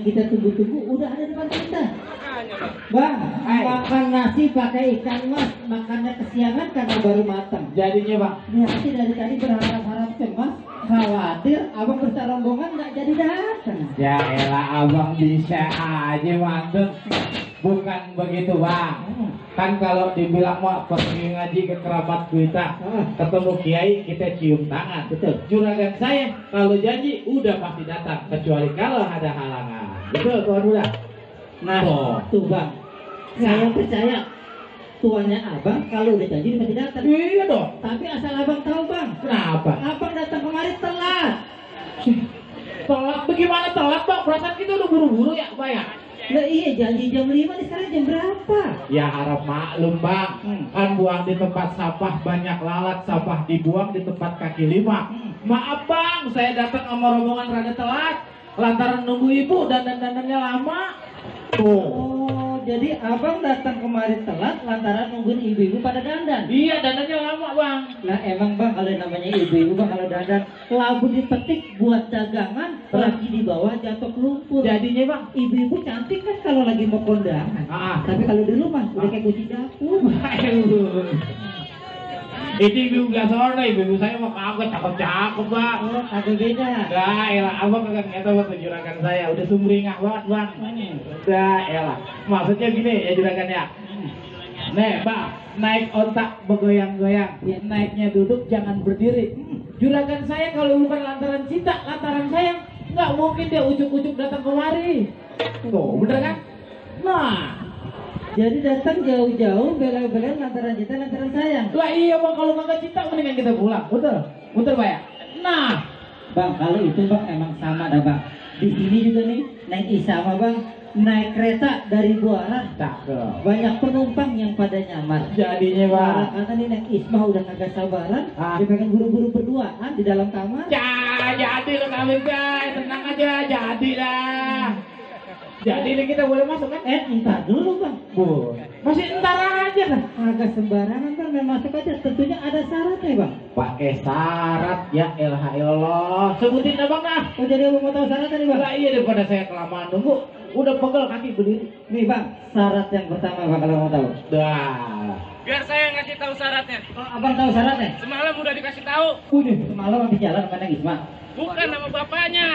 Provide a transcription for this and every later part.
kita tunggu-tunggu udah ada depan kita. Bang, makan nasi pakai ikan mas, makannya kesiangan karena baru matang. Jadinya bang, Ya sih dari tadi berharap-harap cemas, khawatir abang bersama rombongan nggak jadi datang. ya elah abang bisa aja mantep. Bukan begitu bang. Kan kalau dibilang mau pergi ngaji ke kerabat kita, ketemu kiai kita cium tangan. Betul. Juragan saya kalau janji udah pasti datang, kecuali kalau ada halangan. Betul tuan udah. Nah, tuh bang, saya percaya tuannya abang kalau udah janji pasti datang. Iya dong. Tapi asal abang tahu bang, Kenapa? abang datang kemari telat. Telat bagaimana telat bang? Perasaan kita udah buru-buru ya bang ya? Lah iya janji jam 5 nih sekarang jam berapa? Ya harap maklum bang, kan buang di tempat sampah banyak lalat, sampah dibuang di tempat kaki lima. Maaf bang, saya datang sama rombongan rada telat, lantaran nunggu ibu dan dandannya lama. Tuh. Oh, jadi abang datang kemari telat lantaran nungguin ibu-ibu pada dandan. Iya dandannya lama bang. Nah emang bang kalau namanya ibu-ibu bang kalau dandan labu dipetik buat dagangan, lagi di bawah jatuh ke lumpur. Jadinya bang, Ibu-ibu cantik kan kalau lagi mau kondangan. Tapi kalau di rumah udah kayak kunci dapur. itu ibu gak sore, ibu saya mau kagak cakep-cakep bang. Oh, kagak beda. Dah elah, abang kagak ngerti buat juragan saya, udah sumringah banget bang. Dah elah, maksudnya gini ya juragan ya. Nih bang, naik otak bergoyang-goyang, ya, naiknya duduk jangan berdiri. Juragan saya kalau bukan lantaran cinta, lantaran sayang, nggak mungkin dia ujuk-ujuk datang kemari. Tuh, bener kan? Nah, Jadi datang jauh-jauh bela-belain lantaran cinta lantaran sayang. lah iya bang, kalau nggak cinta mendingan kita pulang, betul? Betul pak ya? Nah, Bang kalau itu bang emang sama dah bang. Di sini juga nih naik Isama bang, naik kereta dari Buaran. cakep. Banyak penumpang yang pada nyamar. Jadinya bang. Kata nih naik Isma udah kagak sabaran, Ah. dia pengen buru-buru berduaan di dalam kamar. Ya, jadi lo kawin guys, tenang aja, jadi dah. Jadi ini kita boleh masuk kan? Entar dulu bang. Bu, masih entar aja kan? Agak sembarangan bang, main masuk aja. Tentunya ada syaratnya bang. Pakai syarat ya, elah ilallah. Sebutin abang dah. Oh jadi abang mau tahu syaratnya nih bang? Lah iya daripada saya kelamaan nunggu, udah pegel kaki berdiri. Nih bang, syarat yang pertama bang kalau mau tahu. Dah. Biar saya ngasih tahu syaratnya. Oh, abang tahu syaratnya? Semalam udah dikasih tahu. Udah, semalam habis jalan sama Neng Isma. Bukan nama bapaknya.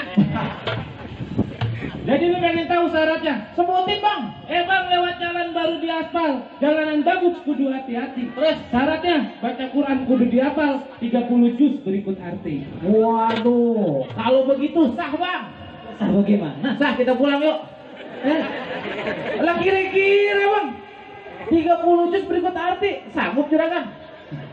Jadi lu pengen tahu syaratnya? Sebutin bang. Bang lewat jalan baru diaspal. Jalanan bagus kudu hati-hati. Terus syaratnya baca Quran kudu dihafal 30 juz berikut arti. Waduh, kalau begitu sah bang. Sah bagaimana? Sah, kita pulang yuk. Lah kira-kira bang, 30 juz berikut arti, sanggup juragan?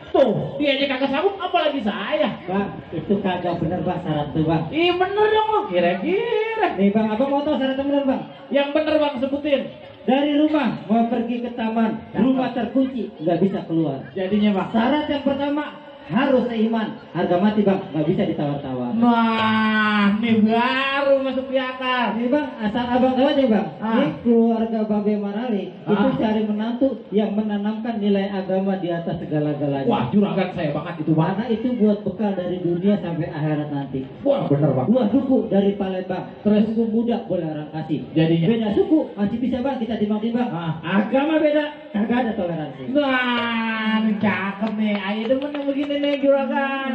Tuh, dia aja kagak sanggup, apalagi saya. Bang, itu kagak bener bang syarat tuh bang. Ih bener dong lo, kira-kira. Nih bang, abang mau tahu syaratnya bener bang? Yang bener bang, sebutin. Dari rumah mau pergi ke taman, rumah terkunci, nggak bisa keluar. Jadinya bang. Syarat yang pertama harus seiman, harga mati bang, nggak bisa ditawar-tawar. Nah, ini baru masuk di akal. Nih bang, asal abang tahu aja bang, Ah. ini keluarga Babe Marali itu cari menantu yang menanamkan nilai agama di atas segala-galanya. Wah, juragan saya banget itu bang. Karena itu buat bekal dari dunia sampai akhirat nanti. Wah, bener bang. Buah suku dari Palembang, terus suku muda boleh orang kasih. Jadinya. Beda suku masih bisa bang kita timbang-timbang. Agama beda, kagak ada toleransi. Nah, ini cakep nih. Ayo demen yang begini nih juragan.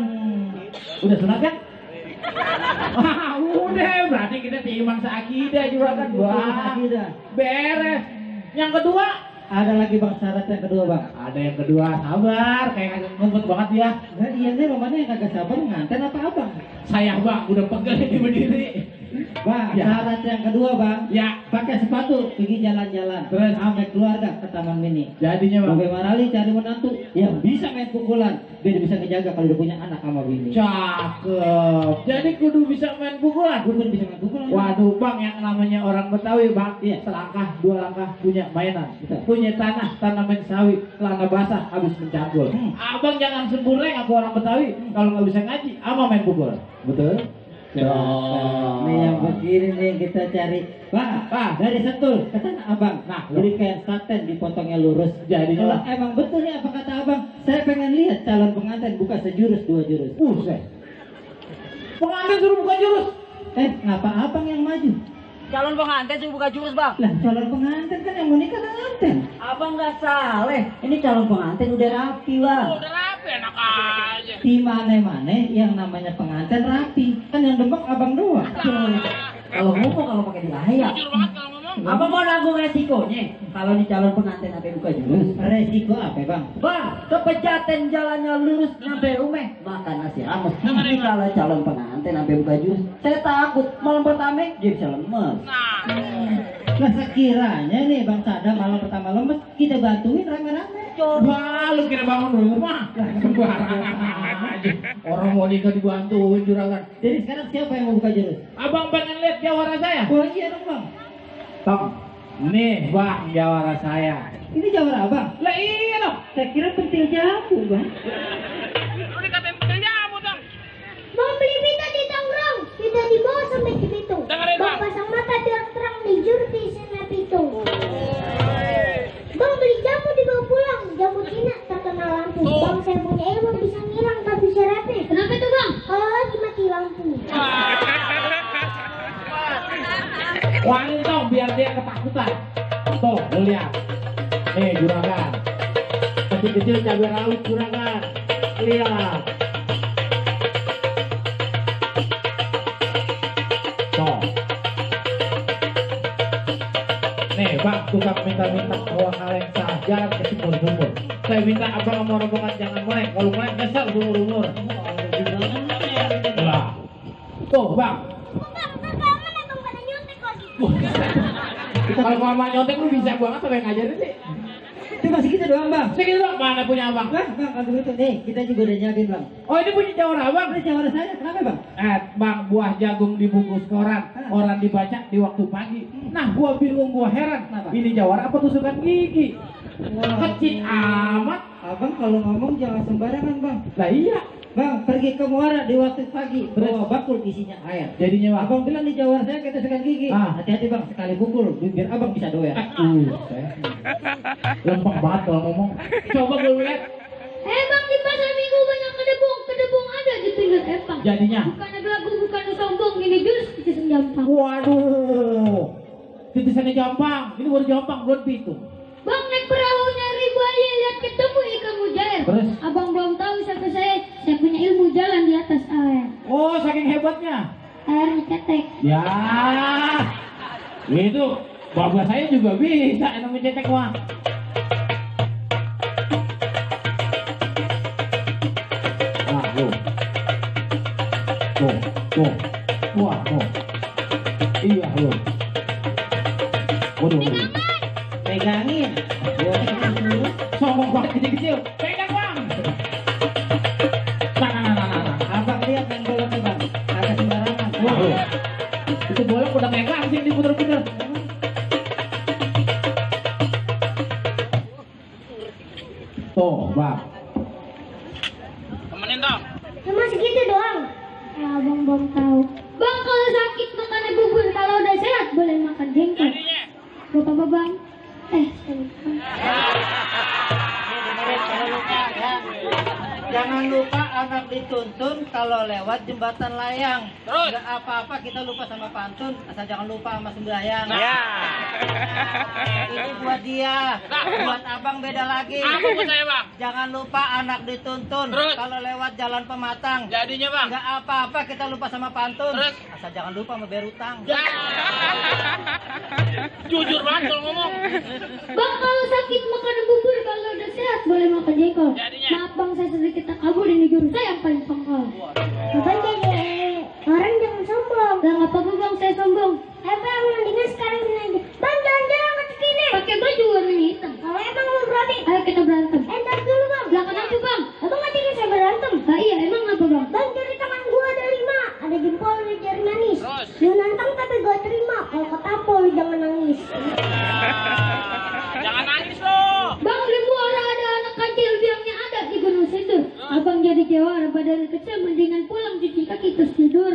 Udah sunat kan? Wah, udah. Berarti kita seiman seakidah juragan. Wah, Akidah. beres. Yang kedua, Ada lagi bang syarat yang kedua bang. ada yang kedua, sabar. Kayak ngumpet banget ya. Nah, iya nih mamanya yang kagak sabar nganten apa abang? Saya bang, udah pegel ini berdiri. Bang, Ya. syarat yang kedua bang, Ya, pakai sepatu pergi jalan-jalan. Terus? Sampai keluarga ke Taman Mini. jadinya bang. Babe Marali cari menantu yang bisa main pukulan, biar bisa ngejaga kalau udah punya anak sama bini. Cakep. Jadi kudu bisa main pukulan. Gue bisa main pukulan. Waduh bang, yang namanya orang Betawi bang, Iya. selangkah dua langkah punya mainan, Betul. punya tanah tanaman sawit, celana basah habis mencabul. Abang jangan sembureng aku orang Betawi, kalau nggak bisa ngaji, ama main pukul. Betul? Ini yang begini nih yang kita cari. Pak, dari Sentul ke Tanah Abang. Nah, Jadi kayak saten dipotongnya lurus. Jadinya. Kalau emang betul nih apa kata abang, saya pengen lihat calon pengantin buka sejurus dua jurus. Buset. Pengantin suruh buka jurus. Ngapa abang yang maju? calon pengantin tuh buka jurus bang. Lah calon pengantin kan yang mau nikah pengantin. Abang nggak salah. Ini calon pengantin udah rapi bang. Udah rapi enak aja. Di mana-mana yang namanya pengantin rapi. Kan yang debak abang doang. Kalau ngomong kalau pakai dilayak. Jujur banget kalau ngomong. Apa mau nanggung resikonya? Kalau di calon pengantin sampai buka jurus. Resiko apa bang? Bang, kepejaten jalannya lurus sampai rumah. Makan nasi rames. Ini kalau calon pengantin sampai buka jurus. Saya takut malam pertama dia bisa lemes. Lah sekiranya nih Bang Sada malam pertama lemes, kita bantuin rame-rame. Wah, lu kira bangun rumah? Sembarangan aja. Orang mau nikah dibantuin juragan. Jadi sekarang siapa yang mau buka jurus? Abang pengen lihat jawara saya? Oh iya dong bang. Tong, nih bang jawara saya. Ini jawara abang. Lah iya dong. Saya kira pentil jamu bang. Lu dikatain pentil jamu dong. Mau beli pita di Tangerang, pita dibawa sampai ke Bitung. Dengerin, Bang. Bang pasang mata terang di juru di sana Bitung. Bang beli jamu dibawa pulang, jamu Cina terkena lampu. Bang saya punya ilmu bisa ngilang tapi syaratnya. Kenapa tuh bang? Kalau lagi mati lampu. Wangi dong biar dia ketakutan. Tuh, lu lihat. Nih juragan. Kecil-kecil cabai rawit juragan. Lihat. Tuh. Nih bang, tukang minta-minta bawa kaleng saja ke sumur-sumur. Saya minta abang sama rombongan jangan melek. Kalau melek nyesel umur-umur. Lah. Tuh bang. Kalau mama nyontek lu bisa banget apa yang ngajarin sih? Itu masih kita doang bang. Segitu dong, mana punya abang? Bang, kalau itu nih kita juga udah nyiapin bang. Oh ini punya jawara abang? Ini jawara saya, kenapa bang? Bang, buah jagung dibungkus koran, orang dibaca di waktu pagi. Nah, gua bingung, gua heran. Kenapa? Ini jawara apa tusukan gigi? Kecil amat. Abang kalau ngomong jangan sembarangan bang. Lah iya. Bang, pergi ke muara di waktu pagi, bawa bakul isinya air. Jadinya bang. Abang bilang di jawara saya ketusukan gigi. Hati-hati bang, sekali pukul, biar abang bisa doyan. Lempeng banget kalau ngomong. Coba gue lihat. Bang di pasar minggu banyak kedebong ada di pinggir empang. Jadinya. Bukan belagu, bukan sombong, ini jurus titisan jampang. Waduh. Titisannya jampang. Ini baru jampang, belum pitung. Bang naik perahu nyari buaya lihat ketemu ikan mujair. Terus? Abang belum tahu sampai saya punya ilmu jalan di atas air. Oh, saking hebatnya. Airnya ketek. Ya. Itu bapak saya juga bisa enak mencetek uang. Nah, tuh. Wah, tuh. Iya, loh. Waduh. Pegangin. Sombong banget kecil-kecil. Pegang bang. Nah. Abang lihat main bola tuh bang, agak sembarangan. Wah, itu bola udah megang sih diputer-puter. Tuh, bang. Temenin dong. Cuma segitu doang. Abang belum tahu. Bang kalau sakit makan bubur, kalau udah sehat boleh makan jengkol. Buat apa bang? Jangan lupa anak dituntun kalau lewat jembatan layang. Terus? Gak apa-apa kita lupa sama pantun, asal jangan lupa sama sembahyang. Ya. Ini buat dia, buat abang beda lagi. Apa buat saya bang? Jangan lupa anak dituntun Terus? kalau lewat jalan pematang. Jadinya bang? Gak apa-apa kita lupa sama pantun, Terus? asal jangan lupa sama berutang. Jujur banget kalau ngomong. Bang kalau sakit makan bubur, kalau udah sehat boleh makan jengkol. Jadinya? Maaf bang saya sedikit takabur, ini jurus saya yang paling pangkal. Bapak jadi orang jangan sombong. Gak apa-apa bang saya sombong. Bang mendingan sekarang gini aja. Bang jalan-jalan ke sini. Pakai baju warna hitam. Kalau emang mau berani, ayo kita berantem. Entar dulu bang. Belakang aja bang. Abang nggak tinggal saya berantem. Iya emang apa bang? Bang jari tangan gua ada 5. Ada jempol dan jari manis. Terus? Lu nantang tapi gua terima. Kalau ketapol jangan nangis. Jangan nangis loh. Bang di muara ada anak kecil biangnya ada di Gunung Sindur. Abang jadi jawara badan kecil mendingan pulang cuci kaki terus tidur.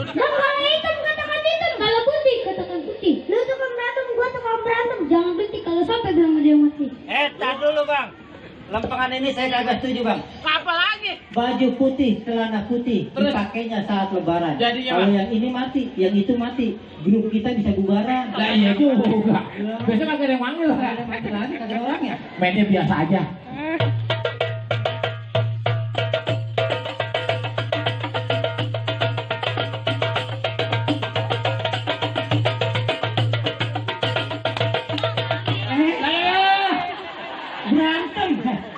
Bang kalau hitam katakan hitam, kalau putih katakan putih. Lu tukang berantem, gua tukang berantem. Jangan berhenti kalau sampai bilang ada yang mati. Tar dulu bang, lempengan ini saya kagak setuju bang. Apa lagi? baju putih, celana putih Terus? dipakainya saat lebaran. Jadinya, kalau Bang? yang ini mati, yang itu mati, grup kita bisa bubaran. Lah iya juga. Biasanya kagak ada yang manggil Nggak ada mati lagi, kagak ada orangnya. Mainnya biasa aja. Berantem,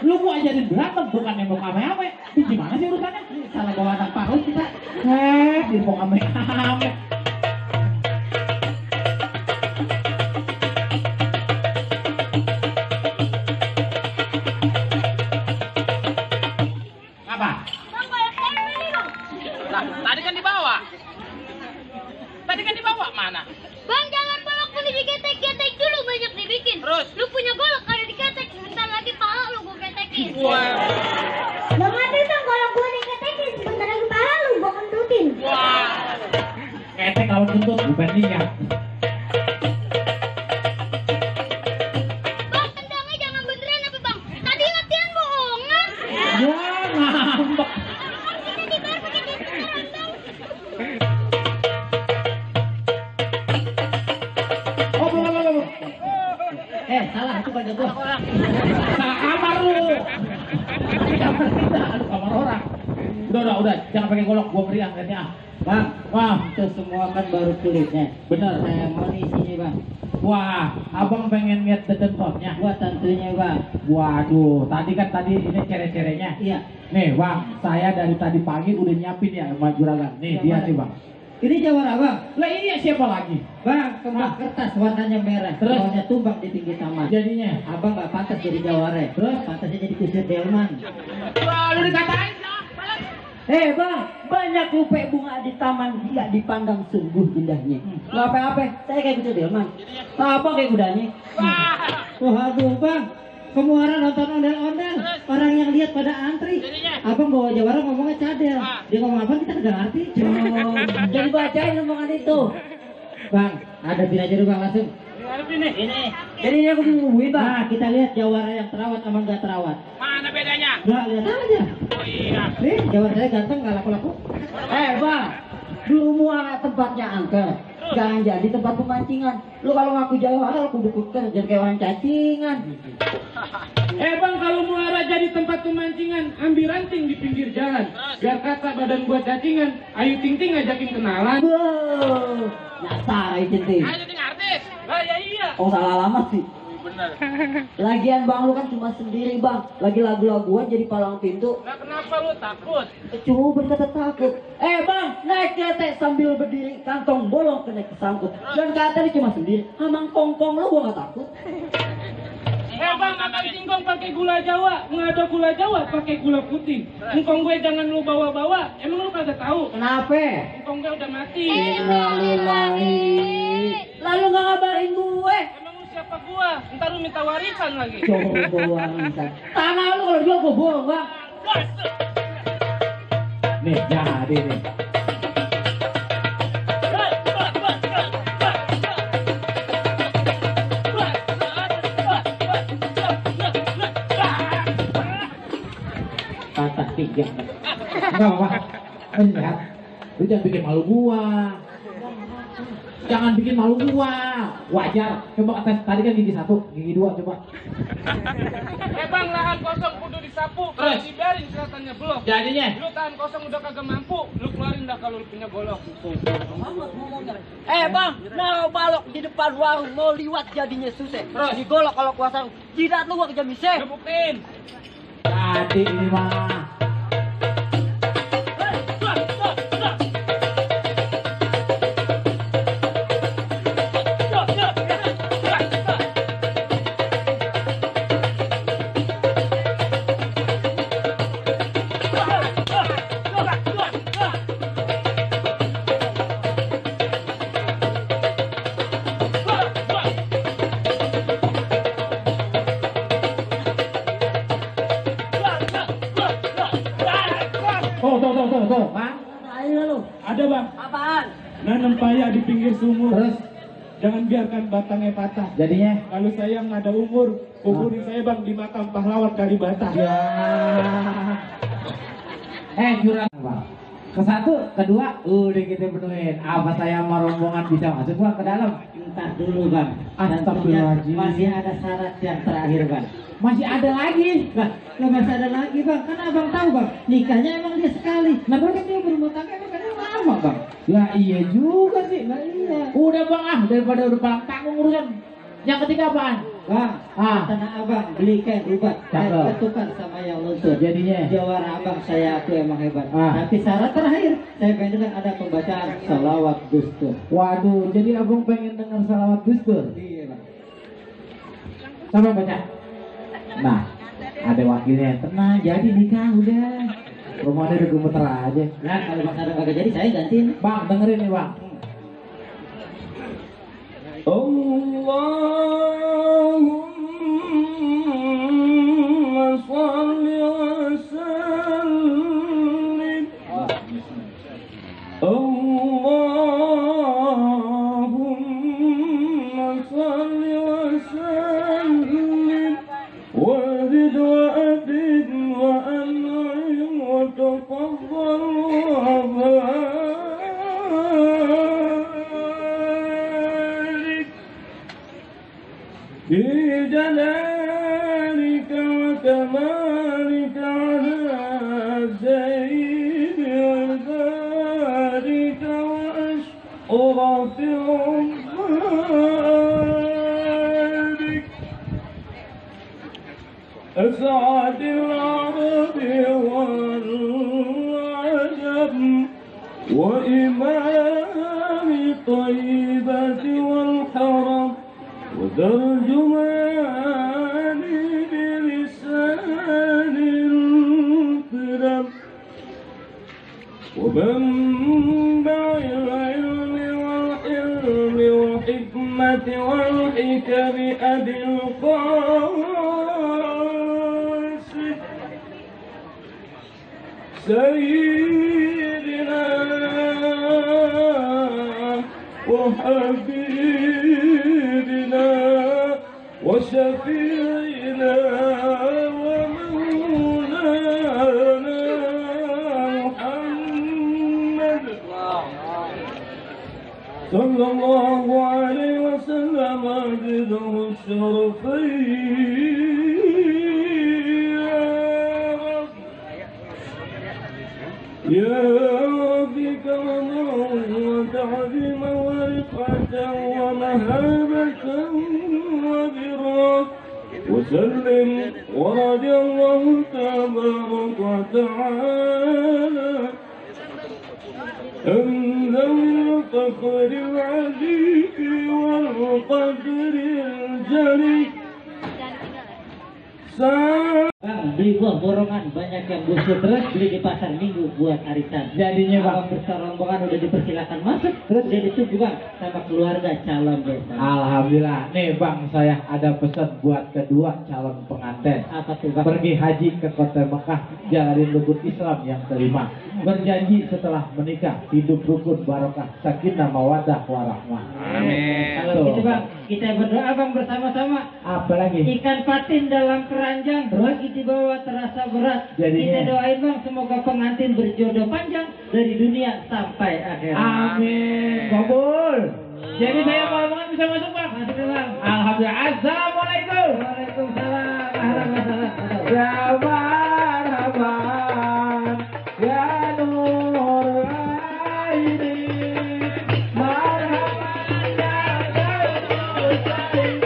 lu mau ajarin berantem bukan nembok ame-ame. Ini gimana sih urusannya? Salah bawa anak paus kita. Nembok ame-ame. Apa? Bang, banyak tempe nih, Bang. Lah, tadi kan dibawa. Tadi kan dibawa mana? Bang, jangan bolak balik diketek-ketek dulu, banyak dibikin. Terus? Lu punya golok ada diketek, sebentar lagi paha lu gua ketekin. Wah. Bang, nanti Bang, kalau gua diketekin, sebentar lagi paha lu gua kentutin. Wah. Ketek lawan kentut, bandingnya. Bang, tendangnya jangan beneran apa Bang? Tadi latihan bohongan. Ya, ngambek. Ini dibayar pakai duit beneran, Bang. Oh, belum. Salah itu baju gua. Salah kamar lu. Kamar kita, aduh kamar orang. Udah, jangan pakai golok, gua meriang kayaknya. Bang, Wah, itu semua kan baru kulitnya. bener. Saya mau nih isinya bang. Wah, abang pengen lihat detentornya. Gua tentunya bang. Waduh, tadi ini cere-cerenya. Iya. Nih bang, saya dari tadi pagi udah nyiapin ya sama juragan. Nih Yang dia mana? nih bang. Ini jawara bang. Lah ini ya siapa lagi? Bang, kembang kertas warnanya merah. Terus? Bawahnya tumbang di pinggir taman. Jadinya. Abang nggak pantas jadi jawara. Terus? Pantasnya jadi kusir delman. Wah, lu dikatain. Bang, banyak lupa bunga di taman tidak dipandang sungguh indahnya. Nggak apa-apa, saya kayak gitu Delman. Apa kayak kudanya? Waduh bang, kemuaran nonton ondel-ondel. Orang yang lihat pada antri. Abang bawa jawara ngomongnya cadel. Dia ngomong apa kita nggak ngerti. Jadi bacain omongan itu. Bang, ada pin aja dulu bang langsung. Ini. Jadi ini aku nungguin Bang. Nah, kita lihat jawara yang terawat sama nggak terawat. Mana bedanya? Nggak lihat aja. Oh iya. Nih, jawara saya ganteng nggak laku-laku. Bang, dulu muara tempatnya angker. Jangan jadi tempat pemancingan. Lu kalau ngaku jawara lu kudu kerja jadi kayak orang cacingan. Bang, kalau muara jadi tempat pemancingan, ambil ranting di pinggir jalan. Biar kata badan buat cacingan, Ayu Ting Ting ngajakin kenalan. Wow, nyasar aja centing. Ayo jadi artis. Lah ya iya. Oh salah alamat sih. Bener. Lagian Bang lu kan cuma sendiri Bang. Lagi lagu-laguan jadi palang pintu. Lah kenapa lu takut? Cuma berkata takut. Bang, naik ketek sambil berdiri, kantong bolong kena kesangkut. Dan kata dia cuma sendiri. Amang kongkong lu gua gak takut. Bang, makan singkong pakai gula Jawa, nggak ada gula Jawa pakai gula putih. Engkong gue jangan lu bawa-bawa, emang lu kagak tahu? Kenapa? Engkong gue udah mati. Innalillahi. Lalu gak ngabarin gue. Emang lu siapa gua? Ntar lu minta warisan lagi. Coba warisan. Tanah lu kalau jual gua bohong Bang. Nih, jadi nih. Patah tiga. Enggak apa-apa. Enggak. Lu jangan bikin malu gua. Jangan bikin malu gua. Wajar. Coba tes tadi kan gigi 1, gigi 2 coba. Bang, lahan kosong kudu disapu, kalau dibiarin kelihatannya belum. Jadinya. Lu tahan kosong udah kagak mampu, lu keluarin dah kalau lu punya golok. Bang, nah balok di depan warung mau liwat jadinya susah. Terus digolok kalau kuasa jidat lu gua kejamise. Udah buktiin. Jadi ini mah. Tuh, Bang. Ayo lu. Ada bang, Apaan? nanam paya di pinggir sumur. Terus Jangan biarkan batangnya patah. jadinya Kalau saya nggak ada umur, kuburin saya bang di makam pahlawan Kalibata. ya. Juragan bang. Ke satu, kedua, udah kita penuhin. Apa saya sama rombongan bisa masuk bang ke dalam? Entar dulu bang. Astagfirullahaladzim. Masih ada syarat yang terakhir bang. Masih ada lagi. Lah, masih ada lagi bang. Kan abang tahu bang, nikahnya emang dia sekali. Nah kan dia berumah tangga emang kan lama bang. Ya iya juga sih. Nah iya. Udah bang daripada udah paling tanggung urusan. Yang ketiga apaan? Bang, tanah abang beli kain rubat. Cakep. Ketukan sama yang luntur. Jadinya Jawara abang saya aku emang hebat. Ah. Nanti syarat terakhir, saya pengen dengar ada pembacaan salawat Gustur. waduh, jadi abang pengen dengar salawat Gustur. Iya bang. Sama baca. Nah, ada wakilnya. Tenang, jadi nikah udah. Rumahnya udah gemeter aja. Nah kalau bang Sadam kagak jadi saya gantiin. Bang, dengerin nih bang. Allahumma shalli wa sallim. Allahumma shalli wa sallim wa zid wa adid wa an'im wa taqabbal wa barik fi jalalika wa kamalika ala zaidi ibadika wa ashrafi ubadik أسعد العرب والعجم وإمام طيبة والحرم وترجمان بلسان الكرم ومنبع العلم والحلم والحكمة والحكم أبي القاسم سيدنا وحبيبنا وشفيعنا ومولانا محمد صلى الله عليه وسلم عبده الشرفين يا رب كرما وتعظيما ورفعة ومهابة وبرا وسلم ورضي الله تبارك وتعالى عن ذوي الفخر العزيز والقدر الجليل Bang, beli buah borongan banyak yang busuk terus beli di pasar minggu buat arisan. Jadinya bang. Abang bersama rombongan udah dipersilakan masuk terus dia ditunggu bang sama keluarga calon besan. Alhamdulillah. Nih bang, saya ada pesan buat kedua calon pengantin. Apa tuh bang? Pergi haji ke kota Mekah, jalanin rukun Islam yang kelima. Berjanji setelah menikah hidup rukun barokah sakinah mawaddah warahmah. Amin. Kalau gitu bang, kita berdoa bang bersama-sama. Apalagi? Ikan patin dalam keranjang lagi di bawah terasa berat. Jadinya. Kita doain bang semoga pengantin berjodoh panjang dari dunia sampai akhir. Amin. Kabul. Jadi saya mau banget bisa masuk bang. Masuk deh, bang. Alhamdulillah. Assalamualaikum. Waalaikumsalam. Ahlan wa sahlan. Ya marhaban. Ya nur aini. Marhaban ya Zainul Sayyid.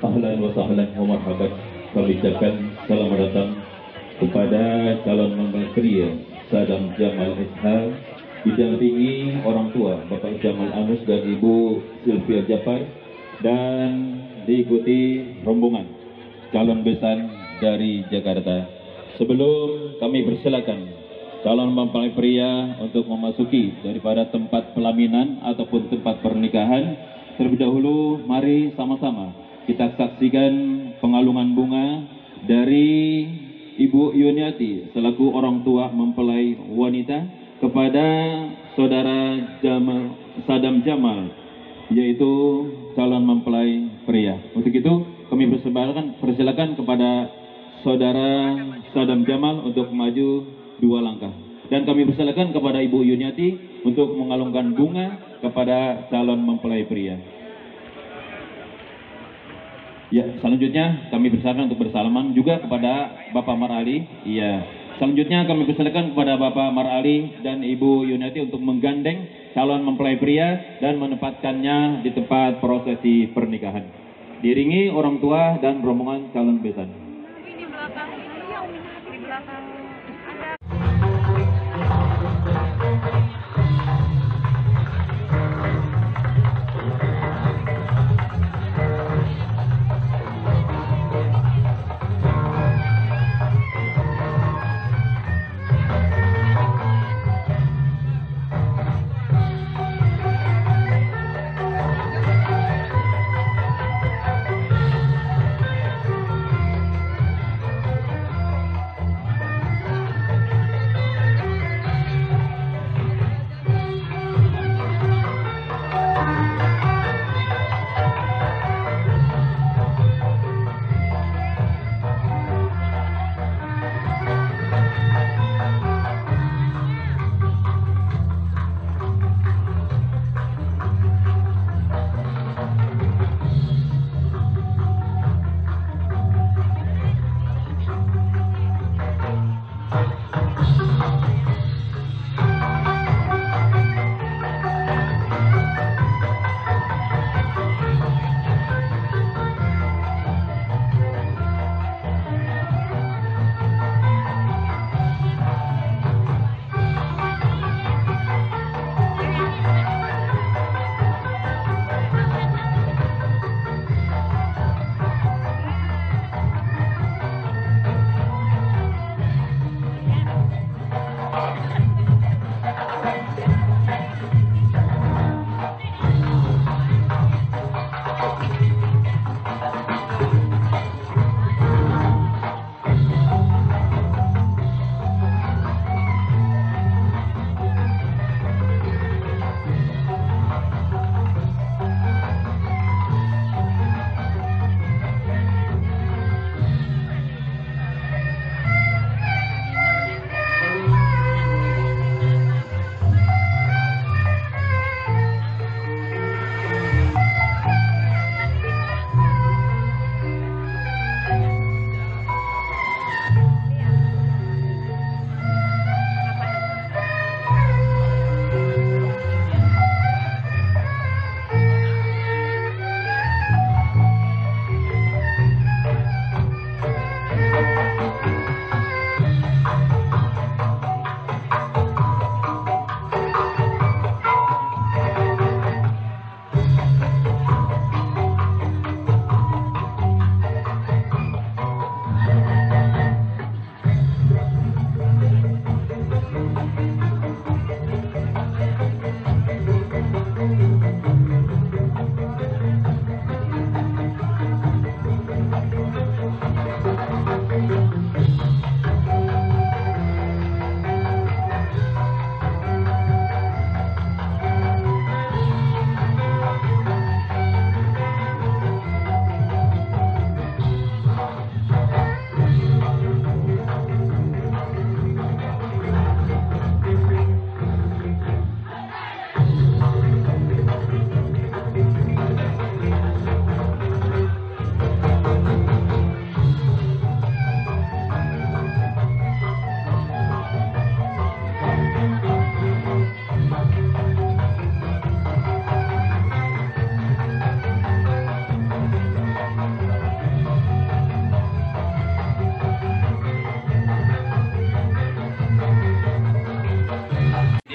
Ahlan wa sahlan wa marhaban. Kami ucapkan selamat datang kepada calon mempelai pria Sadam Jamal Ishaq didampingi orang tua Bapak Jamal Anus dan Ibu Sylvia Jafar dan diikuti rombongan calon besan dari Jakarta. Sebelum kami persilakan calon mempelai pria untuk memasuki daripada tempat pelaminan ataupun tempat pernikahan, terlebih dahulu mari sama-sama kita saksikan pengalungan bunga dari Ibu Yuniati selaku orang tua mempelai wanita kepada saudara Sadam Jamal, yaitu calon mempelai pria. pria. Untuk itu kami persilakan kepada Saudara Sadam Jamal untuk maju 2 langkah. Dan kami persilakan kepada Ibu Yuniati untuk mengalungkan bunga kepada calon mempelai pria. Ya, selanjutnya kami persilakan untuk bersalaman juga kepada Bapak Marali. Iya. Selanjutnya kami persilakan kepada Bapak Marali dan Ibu Yuniati untuk menggandeng calon mempelai pria dan menempatkannya di tempat prosesi pernikahan. Diiringi orang tua dan rombongan calon besan. Di belakang ada.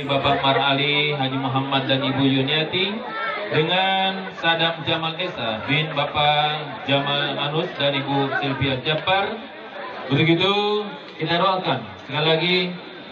Bapak Marali Haji Muhammad dan Ibu Yuniati dengan Sadam Jamal Esa bin Bapak Jamal Anus dan Ibu Sylvia Jabbar. Begitu kita doakan sekali lagi,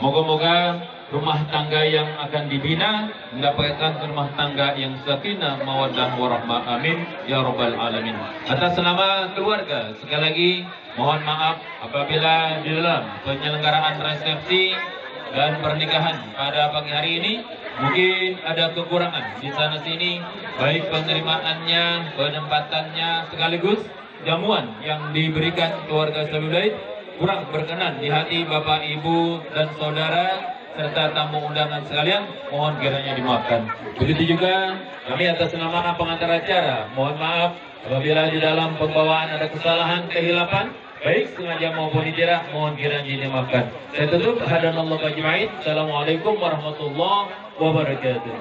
moga-moga rumah tangga yang akan dibina mendapatkan rumah tangga yang sakinah mawaddah warahmah, amin ya rabbal alamin. Atas nama keluarga sekali lagi mohon maaf apabila di dalam penyelenggaraan resepsi dan pernikahan pada pagi hari ini Mungkin ada kekurangan di sana sini, baik penerimaannya, penempatannya, sekaligus jamuan yang diberikan keluarga Salulait kurang berkenan di hati Bapak, Ibu, dan Saudara serta tamu undangan sekalian, mohon kiranya dimaafkan. Begitu juga kami atas nama pengantar acara, mohon maaf apabila di dalam pembawaan ada kesalahan, kehilapan, baik sengaja maupun tidak, mohon kiranya dimaafkan. Saya tutup, hadanallahu ajma'in. Assalamualaikum warahmatullahi wabarakatuh.